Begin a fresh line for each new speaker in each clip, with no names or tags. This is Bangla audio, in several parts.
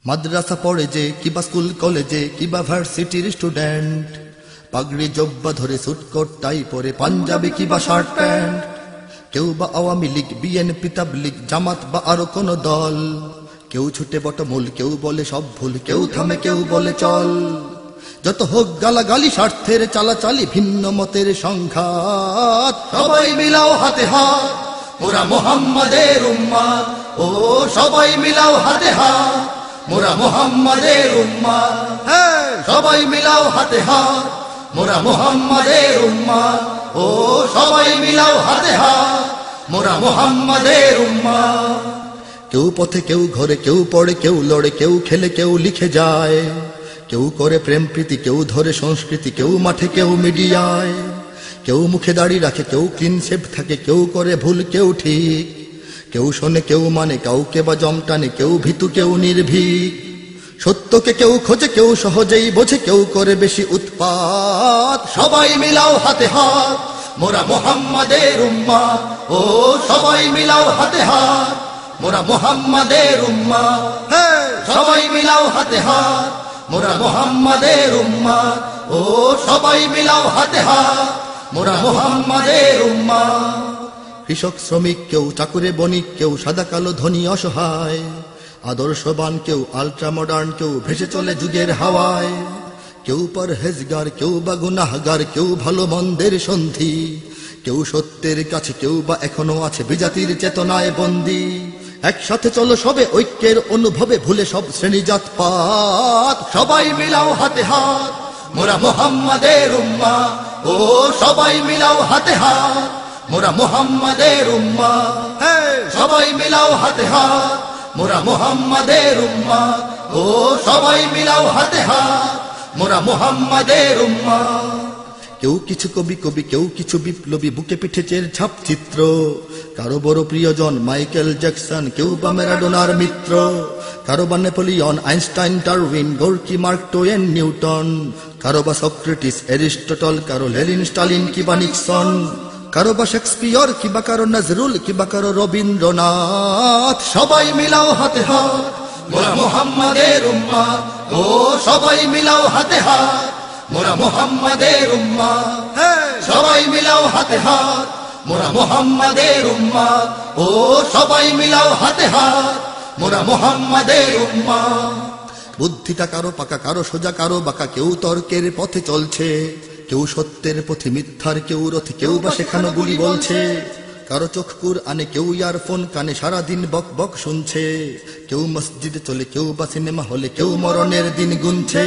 মাদ্রাসা পড়ে যে কিবা স্কুল কলেজে কিবা ভার্সিটির স্টুডেন্ট, পাগড়ি জব্বা ধরে সুটকোট টাই পরে পাঞ্জাবি কিবা শার্ট প্যান্ট। কেউ বা আওয়ামী লীগ, বিএনপি, তাবলীগ, জামাত বা আরো কোন দল। কেউ ছুটে বটমূল, কেউ বলে সব ভুল, কেউ থামে কেউ বলে চল। যত হোক গালাগালি, স্বার্থের চালাচালি, ভিন্ন মতের সংঘাত, সবাই মিলাও হাতে হাত, মোরা মুহাম্মাদের উম্মাত। ও সবাই মিলাও হাতে হাত, মোরা মুহাম্মাদের উম্মাত। হ্যাঁ, সবাই মিলাও হাতে হাত, মোরা মুহাম্মাদের উম্মাত। ও সবাই মিলাও হাতে হাত, মোরা মুহাম্মাদের উম্মাত। কেউ পথে, কেউ ঘরে, কেউ পড়ে, কেউ লড়ে, কেউ খেলে, কেউ লিখে যায়। কেউ করে প্রেম প্রীতি, কেউ ধরে সংস্কৃতি, কেউ মাঠে, কেউ মিডিয়ায়। কেউ মুখে দাড়ি রাখে, কেউ ক্লিন শেভ থাকে, কেউ করে ভুল, কেউ ঠিক। কেউ শোনে, কেউ মানে, কাউকে বা জমটানে, কেউ ভীতু, কেউ নির্ভীক। সত্যকে কেউ খোঁজে, কেউ সহজেই বোঝে, কেউ করে বেশি উৎপাত। সবাই মিলাও হাতে হাত, মোরা মুহাম্মাদের উম্মাত। ও সবাই মিলাও হাতে হাত, মোরা মুহাম্মাদের উম্মাত। হ্যাঁ, সবাই মিলাও হাতে হাত, মোরা মুহাম্মাদের উম্মাত। ও সবাই মিলাও হাতে হাত, মোরা মুহাম্মাদের উম্মাত। কৃষক, শ্রমিক, কেউ চাকুরে বণিক, কেউ সাদা কালো ধনী অসহায়। আদর্শবান কেউ, আল্ট্রা মডার্ন কেউ, ভেসে চলে যুগের হাওয়ায়। কেউ পরহেজগার, কেউ বা গুনাহগার, কেউ ভালো মন্দের সন্ধি। কেউ সত্যের কাছে, কেউ বা এখনো আছে বিজাতির চেতনায় বন্দী। একসাথে চলো সবে ঐক্যের অনুভবে, ভুলে সব শ্রেণী জাত পাত। সবাই মিলাও হাতে হাত, মোরা মুহাম্মাদের উম্মাত। ও সবাই মিলাও হাতে হাত, মোরা মুহাম্মাদের উম্মাত। হ্যাঁ, সবাই মিলাও হাতে হাত, মোরা মুহাম্মাদের উম্মাত। ও সবাই মিলাও হাতে হাত, মোরা মুহাম্মাদের উম্মাত। কেউ কিছু কবি কবি, কেউ কিছু বিপ্লবী, বুকে পিঠে চের ছাপ চিত্র। কারো বড় প্রিয়জন মাইকেল জ্যাকসন, কেউ বা ম্যারাডোনার মিত্র। কারো বা Napoleon, Einstein, Darwin, Gorky, mark two one, Newton. কারো বা সক্রেটিস, এরিস্টটল, কারো লেনিন, স্টালিন কিবা নিক্সন। কারো বা শেক্সপিয়র, কিবা কারো নজরুল, কিবা কারো রবীন্দ্রনাথ। সবাই মিলাও হাতে হাত, মোরা মুহাম্মাদের উম্মাত। ও সবাই মিলাও হাতে হাত, মোরা মুহাম্মাদের উম্মাত। হ্যাঁ, সবাই মিলাও হাতে হাত, মোরা মুহাম্মাদের উম্মাত। ও সবাই মিলাও হাতে হাত, মোরা মুহাম্মাদের উম্মাত। বুদ্ধিটা কারো পাকা, কারো সোজা, কারো বাঁকা, কেউ তর্কের পথে চলছে। কেউ সত্যের পথে, মিথ্যার কেউ রথে, কেউ বা সেখানে গুলি বলছে। কারো চোখ কুরআনে, কেউ ইয়ারফোন কানে, সারাদিন বক বক শুনছে। কেউ মসজিদে চলে, কেউ বা সিনেমা হলে, কেউ মরণের দিন গুনছে।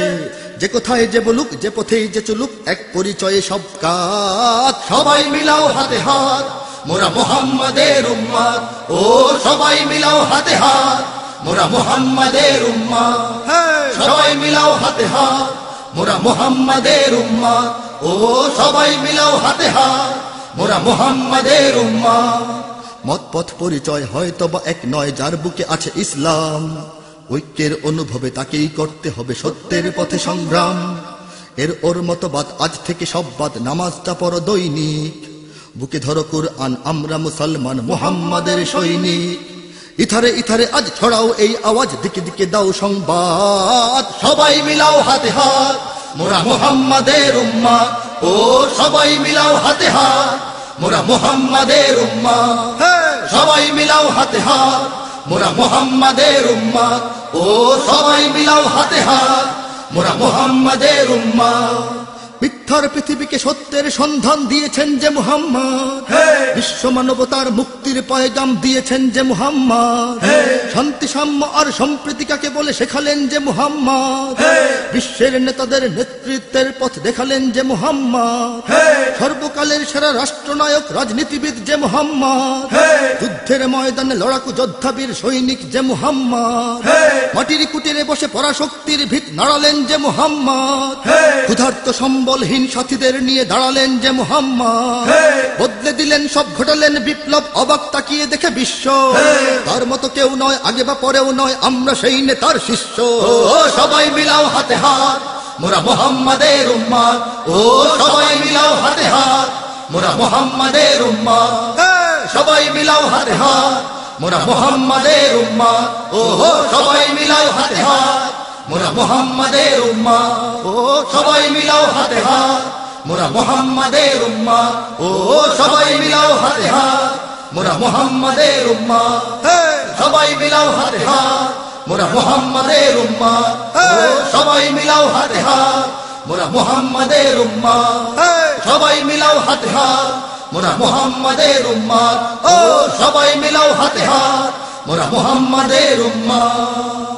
যে কোথায় যে বলুক, যে পথেই যে চলুক, এক পরিচয়ে সব কাজ। সবাই মিলাও হাতে হাত, মোরা মুহাম্মাদের উম্মাত। ও সবাই মিলাও হাতে হাত, মোরা মুহাম্মাদের উম্মাত। হ্যাঁ, সবাই মিলাও হাতে হাত, মোরা মুহাম্মাদের উম্মাত। ও সবাই মিলাও হাতে হাত, মোরা মুহাম্মাদের উম্মাত। মত পথ পরিচয় হয়তো বা এক নয়, যার বুকে আছে ইসলাম। ঐক্যের অনুভবে তাকেই করতে হবে সত্যের পথে সংগ্রাম। এর ওর মতবাদ, আজ থেকে সব বাদ, নামাজটা পড়ো দৈনিক। বুকে ধরো কুরআন, আমরা মুসলমান, মুহাম্মাদের সৈনিক। ইথারে ইথারে আজ ছড়াও এই আওয়াজ, দিকে দিকে দাও সংবাদ। সবাই মিলাও হাতে হাত, মোরা মুহাম্মাদের উম্মাত। ও সবাই মিলাও হাতে হাত, মোরা মুহাম্মাদের উম্মাত। হ্যাঁ, সবাই মিলাও হাতে হাত, মোরা মুহাম্মাদের উম্মাত। ও সবাই মিলাও হাতে হাত, মোরা মুহাম্মাদের উম্মাত। মিথ্যার পৃথিবীকে সত্যের সন্ধান দিয়েছেন যে মুহাম্মদ। বিশ্ব মানবতার মুক্তির পয়গাম দিয়েছেন যে মুহাম্মদ। শান্তি, সাম্য আর সম্প্রীতি কাকে বলে শেখালেন যে মুহাম্মদ। বিশ্বের নেতাদের নেতৃত্বের পথ দেখালেন যে মুহাম্মদ। সর্বকালের সেরা রাষ্ট্রনায়ক, রাজনীতিবিদ যে মুহাম্মদ। যুদ্ধের ময়দানে লড়াকু যোদ্ধাবীর সৈনিক যে মুহাম্মদ। মাটির কুটিরে বসে পরাশক্তির ভিত নাড়ালেন যে মুহাম্মদ। ক্ষুধার্ত সম্বলহীন সাথীদের নিয়ে দাঁড়ালেন যে মুহাম্মদ। বদলে দিলেন সব, ঘটালেন বিপ্লব, অবাক তাকিয়ে দেখে বিশ্ব। তার মতো কেউ নয়, আগে বা পরেও নয়, আমরা সেই নেতার শিষ্য। সবাই মিলাও হাতে হাত, মোরা মুহাম্মাদের উম্মাত। ও সবাই মিলাও হাতে হাত, মোরা মুহাম্মাদের উম্মাত। সবাই মিলাও হাতে হাত, মোরা মুহাম্মাদের উম্মাত। ও সবাই মিলাও হাতে হাত মোরা মুহাম্মাদের উম্মত ও সবাই মিলাও হাতে হাত মোরা মুহাম্মাদের উম্মত ও সবাই মিলাও হাতে হাত মোরা মুহাম্মাদের উম্মত সবাই মিলাও হাতে হাত মোরা মুহাম্মাদের উম্মত ও সবাই মিলাও হাতে হাত মোরা মুহাম্মাদের উম্মত সবাই মিলাও হাতে হাত মোরা মুহাম্মাদের উম্মত ও সবাই মিলাও হাতে হাত মোরা মুহাম্মাদের উম্মত